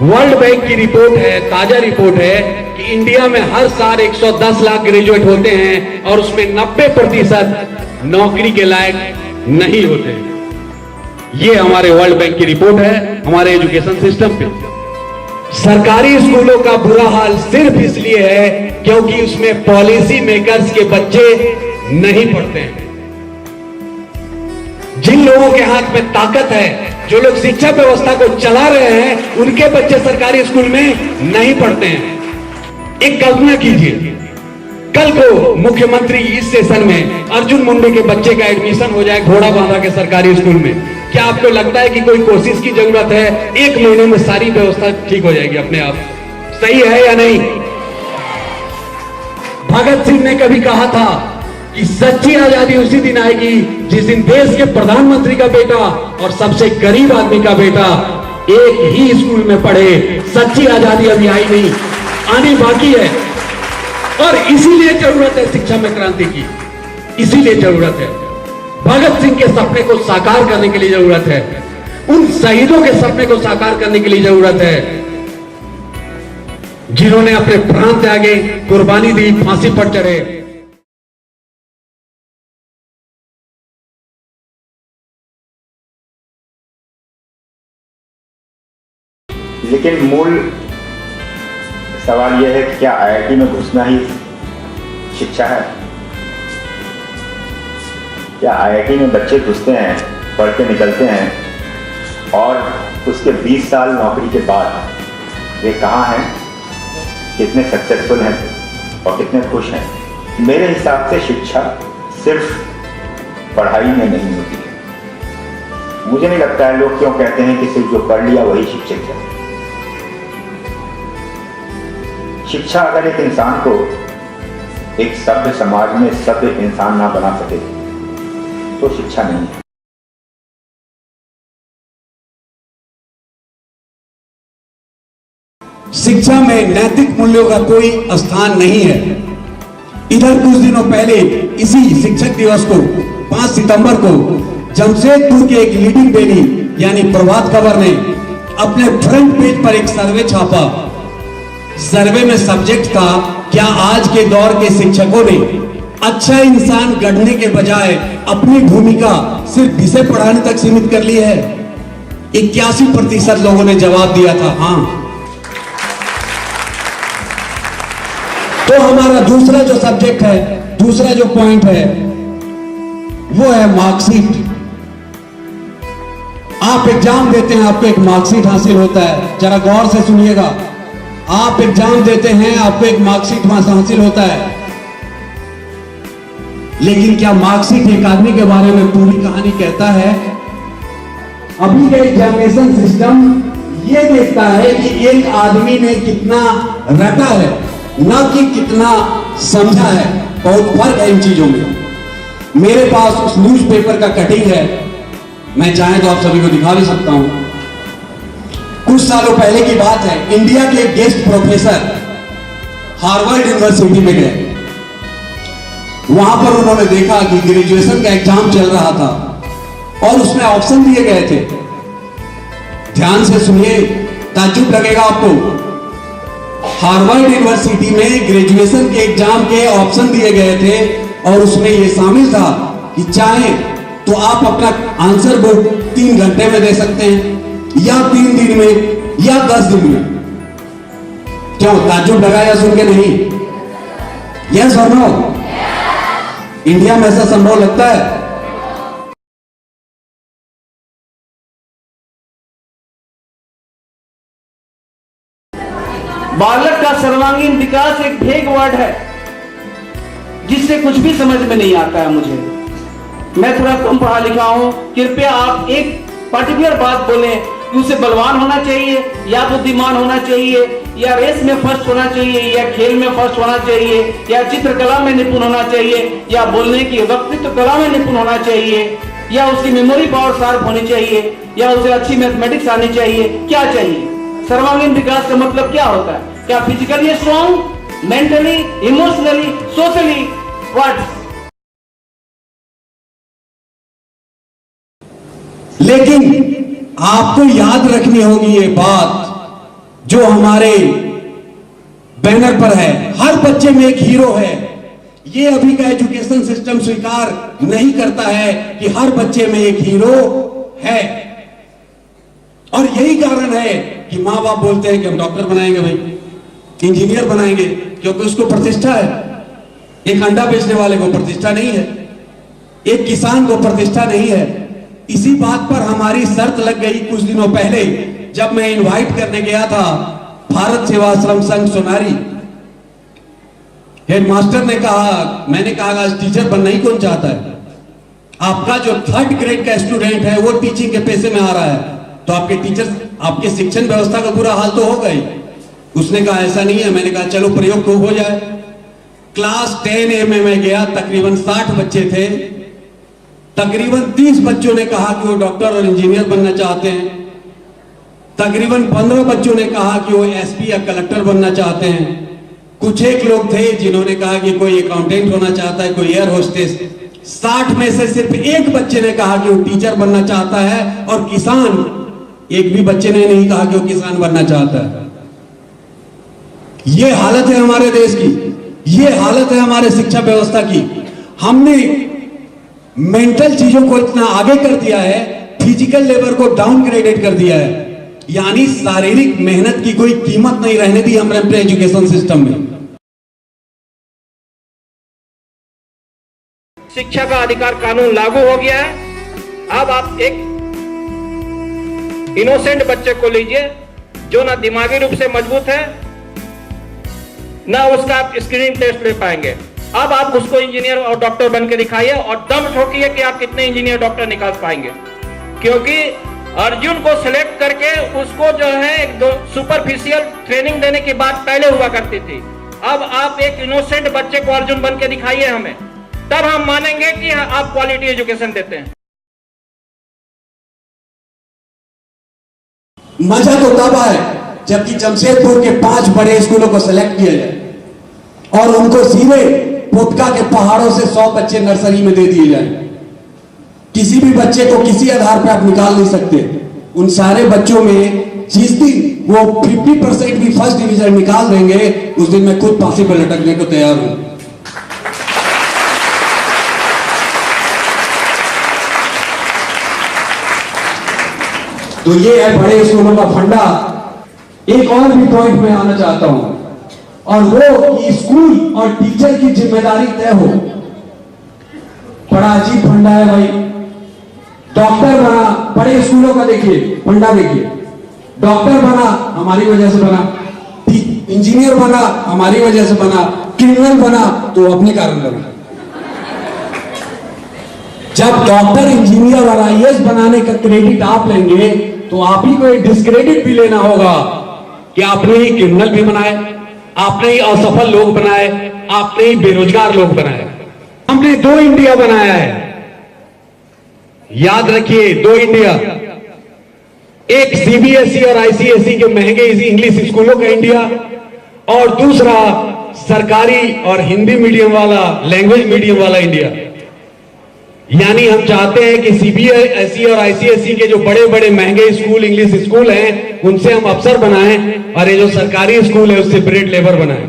World bank की report है, ताजा रिपोर्ट है कि इंडिया में हर साल 110 लाख ग्रेजुएट होते हैं और उसमें 90% नौकरी के लायक नहीं होते। ये हमारे वर्ल्ड बैंक की रिपोर्ट है हमारे एजुकेशन सिस्टम पे। सरकारी स्कूलों का बुरा हाल सिर्फ इसलिए है क्योंकि उसमें पॉलिसी मेकर्स के बच्चे नहीं पढ़ते हैं। जिन लोगों के हाथ में ताकत है, जो लोग शिक्षा व्यवस्था को चला रहे हैं, उनके बच्चे सरकारी स्कूल में नहीं पढ़ते हैं। एक कल्पना कीजिए, कल को मुख्यमंत्री इस सेशन में अर्जुन मुंडे के बच्चे का एडमिशन हो जाए घोड़ा बांधा के सरकारी स्कूल में, क्या आपको लगता है कि कोई कोशिश की जरूरत है? 1 महीने में सारी व्यवस्था ठीक हो जाएगी अपने आप। सही है या नहीं? भगत सिंह ने कभी कहा था कि सच्ची आजादी उसी दिन आएगी जिस दिन देश के प्रधानमंत्री का बेटा और सबसे गरीब आदमी का बेटा एक ही स्कूल में पढ़े। सच्ची आजादी अभी आई नहीं, आनी बाकी है। और इसीलिए जरूरत है शिक्षा में क्रांति की, इसीलिए जरूरत है। भगत सिंह के सपने को साकार करने के लिए जरूरत है, उन शहीदों के सपने को साकार करने के लिए जरूरत है जिन्होंने अपने प्राण त्यागे, कुर्बानी दी, फांसी पर चढ़े। लेकिन मूल सवाल यह है कि क्या आईआईटी में घुसना ही शिक्षा है? क्या आईआईटी में बच्चे घुसते हैं, पढ़ के निकलते हैं और उसके 20 साल नौकरी के बाद वे कहाँ हैं, कितने सक्सेसफुल हैं और कितने खुश हैं? मेरे हिसाब से शिक्षा सिर्फ पढ़ाई में नहीं होती है। मुझे नहीं लगता है, लोग क्यों कहते हैं कि सिर्फ जो पढ़ लिया वही शिक्षक है। शिक्षा अगर एक इंसान को एक सभ्य समाज में सभ्य इंसान ना बना सके तो शिक्षा नहीं है। शिक्षा में नैतिक मूल्यों का कोई स्थान नहीं है। इधर कुछ दिनों पहले इसी शिक्षक दिवस को 5 सितंबर को जमशेदपुर के एक लीडिंग डेली यानी प्रभात खबर ने अपने फ्रंट पेज पर एक सर्वे छापा। सर्वे में सब्जेक्ट था, क्या आज के दौर के शिक्षकों ने अच्छा इंसान गढ़ने के बजाय अपनी भूमिका सिर्फ विषय पढ़ाने तक सीमित कर ली है? 81% लोगों ने जवाब दिया था हाँ। तो हमारा दूसरा जो सब्जेक्ट है, दूसरा जो पॉइंट है वो है मार्कशीट। आप एग्जाम देते हैं, आपको एक मार्कशीट हासिल होता है। जरा गौर से सुनिएगा, आप एग्जाम देते हैं, आपको एक मार्कशीट हासिल होता है। लेकिन क्या मार्कशीट एक आदमी के बारे में पूरी कहानी कहता है? अभी का एग्जामिनेशन सिस्टम ये देखता है कि एक आदमी ने कितना रटा है, ना कि कितना समझा है। बहुत फर्क है इन चीजों में। मेरे पास उस न्यूज़पेपर का कटिंग है, मैं चाहे तो आप सभी को दिखा भी सकता हूं। कुछ सालों पहले की बात है, इंडिया के एक गेस्ट प्रोफेसर हार्वर्ड यूनिवर्सिटी में गए। वहां पर उन्होंने देखा कि ग्रेजुएशन का एग्जाम चल रहा था और उसमें ऑप्शन दिए गए थे। ध्यान से सुनिए, ताज्जुब लगेगा आपको। हार्वर्ड यूनिवर्सिटी में ग्रेजुएशन के एग्जाम के ऑप्शन दिए गए थे और उसमें यह शामिल था कि चाहे तो आप अपना आंसर बुक 3 घंटे में दे सकते हैं, या 3 दिन में, या 10 दिन में। क्यों ताज्जुब लगाया सुन के? नहीं, यस और नो? इंडिया में ऐसा संभव लगता है? बालक का सर्वांगीण विकास एक भेग वर्ड है जिससे कुछ भी समझ में नहीं आता है मुझे। मैं थोड़ा कम पढ़ा लिखा हूं, कृपया आप एक पर्टिकुलर बात बोलें कि उसे बलवान होना चाहिए या बुद्धिमान होना चाहिए या रेस में फर्स्ट होना चाहिए या खेल में फर्स्ट होना चाहिए या चित्रकला में निपुण होना चाहिए या बोलने की वक्तृत्व कला में निपुण होना चाहिए या उसकी मेमोरी पावर शार्प होनी चाहिए या उसे अच्छी मैथमेटिक्स आनी चाहिए? क्या चाहिए? सर्वांगीण विकास का मतलब क्या होता है? क्या physically strong, mentally, emotionally, socially, what? लेकिन आपको याद रखनी होगी ये बात जो हमारे बैनर पर है, हर बच्चे में एक हीरो है। ये अभी का एजुकेशन सिस्टम स्वीकार नहीं करता है कि हर बच्चे में एक हीरो है। और यही कारण है कि माँ बाप बोलते हैं कि हम डॉक्टर बनाएंगे भाई, इंजीनियर बनाएंगे, क्योंकि उसको प्रतिष्ठा है। एक अंडा बेचने वाले को प्रतिष्ठा नहीं है, एक किसान को प्रतिष्ठा नहीं है। इसी बात पर हमारी शर्त लग गई कुछ दिनों पहले, जब मैं इनवाइट करने गया था भारत सेवाश्रम संघ सोनारी। हेडमास्टर ने कहा, मैंने कहा आज टीचर बनना ही कौन चाहता है? आपका जो 3rd ग्रेड का स्टूडेंट है वो टीचिंग के पेशे में आ रहा है, तो आपके टीचर, आपके शिक्षण व्यवस्था का बुरा हाल तो होगा ही। उसने कहा ऐसा नहीं है। मैंने कहा चलो प्रयोग तो हो जाए। क्लास 10A में मैं गया, तकरीबन 60 बच्चे थे। तकरीबन 30 बच्चों ने कहा कि वो डॉक्टर और इंजीनियर बनना चाहते हैं। तकरीबन 15 बच्चों ने कहा कि वो एसपी या कलेक्टर बनना चाहते हैं। कुछ एक लोग थे जिन्होंने कहा कि कोई अकाउंटेंट होना चाहता है, कोई एयर होस्टेस। 60 में से सिर्फ एक बच्चे ने कहा कि वो टीचर बनना चाहता है। और किसान, एक भी बच्चे ने नहीं कहा कि वो किसान बनना चाहता है। ये हालत है हमारे देश की, ये हालत है हमारे शिक्षा व्यवस्था की। हमने मेंटल चीजों को इतना आगे कर दिया है, फिजिकल लेबर को डाउनग्रेडेड कर दिया है, यानी शारीरिक मेहनत की कोई कीमत नहीं रहने दी हमने अपने एजुकेशन सिस्टम में। शिक्षा का अधिकार कानून लागू हो गया है। अब आप एक इनोसेंट बच्चे को लीजिए जो ना दिमागी रूप से मजबूत है, ना उसका आप स्क्रीनिंग टेस्ट ले पाएंगे। अब आप उसको इंजीनियर और डॉक्टर बन के दिखाइए और दम ठोकिए कि आप कितने इंजीनियर डॉक्टर निकाल पाएंगे। क्योंकि अर्जुन को सिलेक्ट करके उसको जो है एक सुपरफिशियल ट्रेनिंग देने की बात पहले हुआ करती थी। अब आप एक इनोसेंट बच्चे को अर्जुन बन के दिखाइए हमें, तब हम मानेंगे कि आप क्वालिटी एजुकेशन देते हैं। मजा तो तब आए जबकि जमशेदपुर के 5 बड़े स्कूलों को सिलेक्ट किया जाए और उनको सीधे पोटका के पहाड़ों से 100 बच्चे नर्सरी में दे दिए जाए। किसी भी बच्चे को किसी आधार पर आप निकाल नहीं सकते। उन सारे बच्चों में जिस दिन वो 50% भी फर्स्ट डिवीजन निकाल देंगे, उस दिन मैं खुद फांसी पर लटकने को तैयार हूं। तो ये है बड़े स्कूलों का फंडा। एक और भी पॉइंट में आना चाहता हूं, और वो कि स्कूल और टीचर की जिम्मेदारी तय हो। बड़ा अजीब फंडा है भाई। डॉक्टर बना, बड़े स्कूलों का देखिए फंडा देखिए, डॉक्टर बना हमारी वजह से बना, इंजीनियर बना हमारी वजह से बना, क्रिमिनल बना तो अपने कारण बना। जब डॉक्टर, इंजीनियर और आईएएस बनाने का क्रेडिट आप लेंगे तो आप ही को डिस्क्रेडिट भी लेना होगा कि आपने ही क्रिमिनल भी बनाए, आपने ही असफल लोग बनाए, आपने ही बेरोजगार लोग बनाए। हमने 2 इंडिया बनाया है, याद रखिए, 2 इंडिया। एक सीबीएसई और आईसीएसई के महंगे इंग्लिश स्कूलों का इंडिया, और दूसरा सरकारी और हिंदी मीडियम वाला, लैंग्वेज मीडियम वाला इंडिया। यानी हम चाहते हैं कि सीबीएसई और आईसीएसई के जो बड़े बड़े महंगे स्कूल, इंग्लिश स्कूल हैं, उनसे हम अफसर बनाएं, और ये जो सरकारी स्कूल है उससे ब्रेड लेबर बनाएं।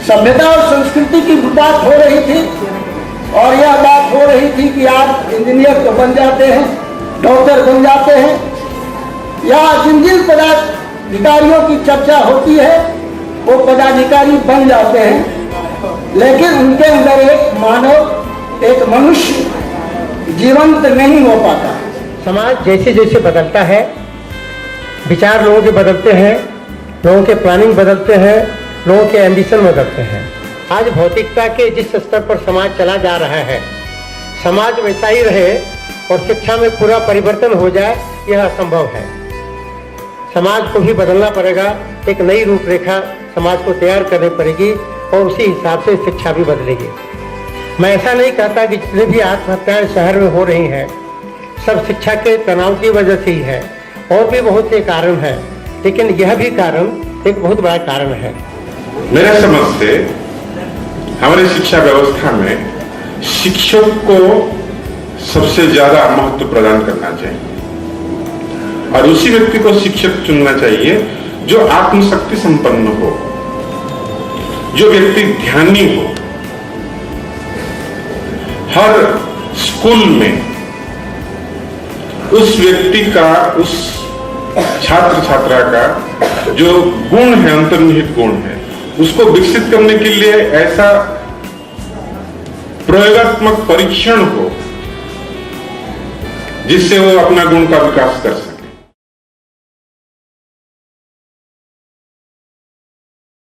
सभ्यता और संस्कृति की बात हो रही थी, और यह बात हो रही थी कि आप इंजीनियर तो बन जाते हैं, डॉक्टर बन जाते हैं, या जिन पदाधिकारियों की चर्चा होती है वो पदाधिकारी बन जाते हैं, लेकिन उनके अंदर एक मानव, एक मनुष्य जीवंत नहीं हो पाता। समाज जैसे जैसे बदलता है, विचार लोगों के बदलते हैं, लोगों के प्लानिंग बदलते हैं, लोगों के एम्बिशन बदलते हैं। आज भौतिकता के जिस स्तर पर समाज चला जा रहा है, समाज वैसा ही रहे और शिक्षा में पूरा परिवर्तन हो जाए, यह असंभव है। समाज को भी बदलना पड़ेगा, एक नई रूपरेखा समाज को तैयार करनी पड़ेगी, और उसी हिसाब से शिक्षा भी बदलेगी। मैं ऐसा नहीं कहता कि जितने भी आत्महत्याएं शहर में हो रही हैं सब शिक्षा के तनाव की वजह से ही है, और भी बहुत से कारण हैं, लेकिन यह भी कारण एक बहुत बड़ा कारण है। मेरा समझ से हमारे शिक्षा व्यवस्था में शिक्षक को सबसे ज्यादा महत्व प्रदान करना चाहिए और उसी व्यक्ति को शिक्षक चुनना चाहिए जो आत्मशक्ति संपन्न हो, जो व्यक्ति ध्यानी हो। हर स्कूल में उस व्यक्ति का, उस छात्र छात्रा का जो गुण है, अंतर्निहित गुण है, उसको विकसित करने के लिए ऐसा प्रयोगात्मक परीक्षण हो जिससे वो अपना गुण का विकास कर सके।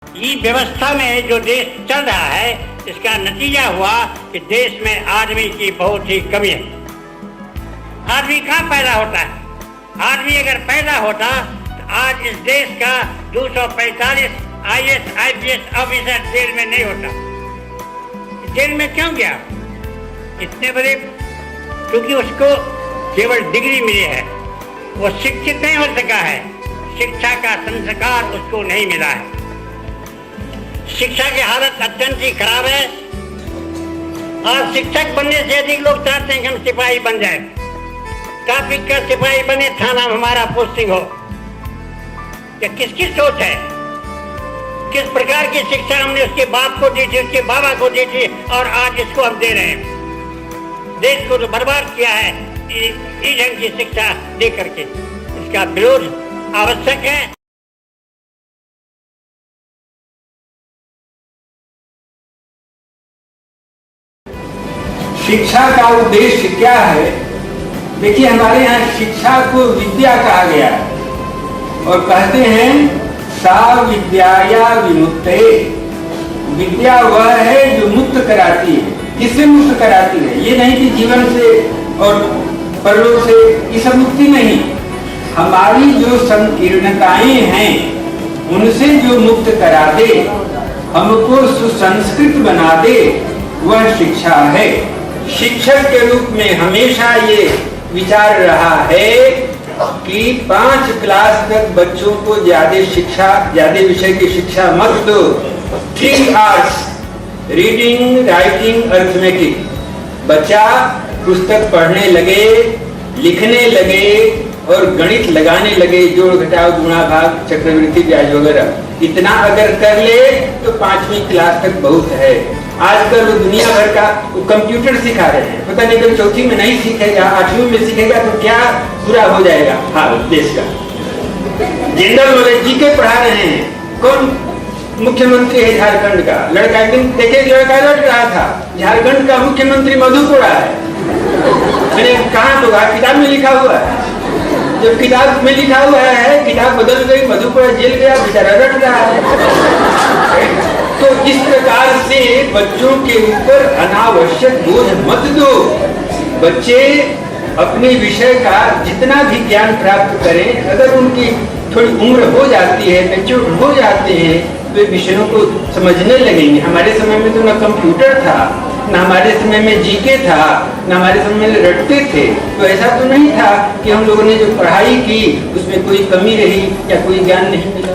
ये व्यवस्था में जो देश चल रहा है, इसका नतीजा हुआ कि देश में आदमी की बहुत ही कमी है। आदमी कहाँ पैदा होता है? आदमी अगर पैदा होता तो आज इस देश का 245 IAS IPS ऑफिसर जेल में नहीं होता। जेल में क्यों गया? इतने बड़े, क्योंकि उसको केवल डिग्री मिली है, वो शिक्षित नहीं हो सका है, शिक्षा का संस्कार उसको नहीं मिला है। शिक्षा की हालत अत्यंत ही खराब है। आज शिक्षक बनने से अधिक लोग चाहते हैं कि हम सिपाही बन जाए, ट्रैफिक का सिपाही बने, थाना में हमारा पोस्टिंग हो। ये किसकी सोच है? किस प्रकार की शिक्षा हमने उसके बाप को दी थी, उसके बाबा को दी थी, और आज इसको हम दे रहे हैं। देश को तो बर्बाद किया है इस ढंग की शिक्षा दे करके। इसका विरोध आवश्यक है। शिक्षा का उद्देश्य क्या है? देखिए, हमारे यहाँ शिक्षा को विद्या कहा गया है और कहते हैं सा विद्याया विमुक्ते। विद्या वह है जो मुक्त कराती है। किससे मुक्त कराती है? ये नहीं कि जीवन से और परलोक से, ये सब मुक्ति नहीं। हमारी जो संकीर्णताएं हैं उनसे जो मुक्त करा दे, हमको सुसंस्कृत बना दे, वह शिक्षा है। शिक्षक के रूप में हमेशा ये विचार रहा है कि 5 क्लास तक बच्चों को ज्यादा विषय की शिक्षा मत दो। 3 आवर्स रीडिंग, राइटिंग, अर्थमेटिक। बच्चा पुस्तक पढ़ने लगे, लिखने लगे और गणित लगाने लगे, जोड़ घटाव गुणा भाग चक्रवृद्धि ब्याज वगैरह। इतना अगर कर ले तो 5वीं क्लास तक बहुत है। आजकल वो दुनिया भर का वो कंप्यूटर सिखा रहे हैं। पता नहीं कभी 4वीं में नहीं सीखेगा, 8वीं में सीखेगा तो क्या पूरा हो जाएगा हाल देश का। जनरल नॉलेज जीके पढ़ा रहे हैं। कौन मुख्यमंत्री है झारखंड का? लड़का एक दिन देखे, लड़का लड़ रहा था, झारखंड का मुख्यमंत्री मधुपुरा है। मैंने कहा तो किताब में लिखा हुआ है। जब किताब में लिखा हुआ है, किताब बदल गई, मधुपुरा जेल गया, बेचारा रट रहा है। तो इस प्रकार से बच्चों के ऊपर अनावश्यक बोझ मत दो। बच्चे अपने विषय का जितना भी ज्ञान प्राप्त करें, अगर उनकी थोड़ी उम्र हो जाती है, मैच्योर हो जाते हैं, तो विषयों को समझने लगेंगे। हमारे समय में तो ना कंप्यूटर था, ना हमारे समय में जीके था, ना हमारे समय में रटते थे। तो ऐसा तो नहीं था कि हम लोगों ने जो पढ़ाई की उसमें कोई कमी रही या कोई ज्ञान नहीं मिला।